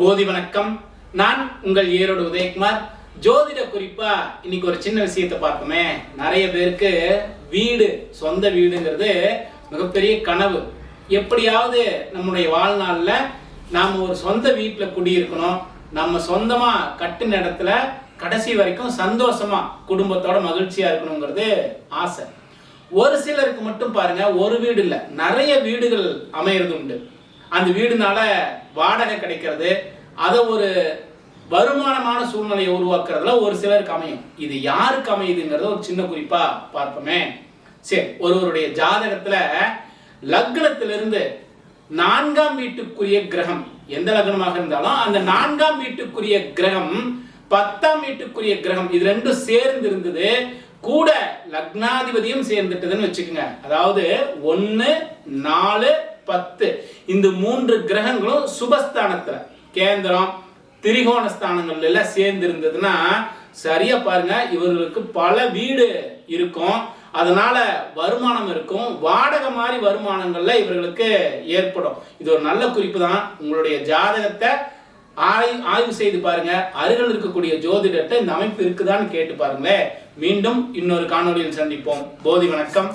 போதி வணக்கம். நான் உங்கள் ஈரோடு உதயகுமார். ஜோதிட குறிப்பா இன்னைக்கு ஒரு சின்ன விஷயத்தை பார்ப்போமே. நிறைய பேருக்கு வீடு, சொந்த வீடுங்கிறது மிகப்பெரிய கனவு. எப்படியாவது நம்முடைய வாழ்நாள்ல நாம ஒரு சொந்த வீட்டுல குடியிருக்கணும், நம்ம சொந்தமா கட்டின இடத்துல கடைசி வரைக்கும் சந்தோஷமா குடும்பத்தோட மகிழ்ச்சியா இருக்கணுங்கிறது ஆசை. ஒரு சிலருக்கு மட்டும் பாருங்க, ஒரு வீடு இல்ல, நிறைய வீடுகள் அமையறது உண்டு. அந்த வீடுனால வாடகை கிடைக்கிறது, அதை ஒரு வருமானமான சூழ்நிலையை உருவாக்குறதுல ஒரு சிலருக்கு அமையும். இது யாருக்கு அமையுதுங்கிறத ஒரு சின்ன குறிப்பா பார்ப்போமே. சரி, ஒருவருடைய ஜாதகத்துல லக்னத்திலிருந்து 4ஆம் வீட்டுக்குரிய கிரகம், எந்த லக்னமாக இருந்தாலும் அந்த 4ஆம் வீட்டுக்குரிய கிரகம் 10ஆம் வீட்டுக்குரிய கிரகம், இது ரெண்டும் சேர்ந்து இருந்தது, கூட லக்னாதிபதியும் சேர்ந்துட்டதுன்னு வச்சுக்கோங்க. அதாவது 1, 4, 10 இந்த 3 கிரகங்களும் சுபஸ்தானத்துல, கேந்திரம், திரிகோண ஸ்தானங்கள்ல எல்லாம் சேர்ந்து இருந்ததுன்னா சரியா பாருங்க, இவர்களுக்கு பல வீடு இருக்கும், அதனால வருமானம் இருக்கும், வாடகை மாதிரி வருமானங்கள்ல இவர்களுக்கு ஏற்படும். இது ஒரு நல்ல குறிப்பு தான். உங்களுடைய ஜாதகத்தை ஆய்வு செய்து பாருங்க. அருகில் இருக்கக்கூடிய ஜோதிடத்தை இந்த அமைப்பு இருக்குதான்னு கேட்டு பாருங்களேன். மீண்டும் இன்னொரு காணொலியில் சந்திப்போம். போதி வணக்கம்.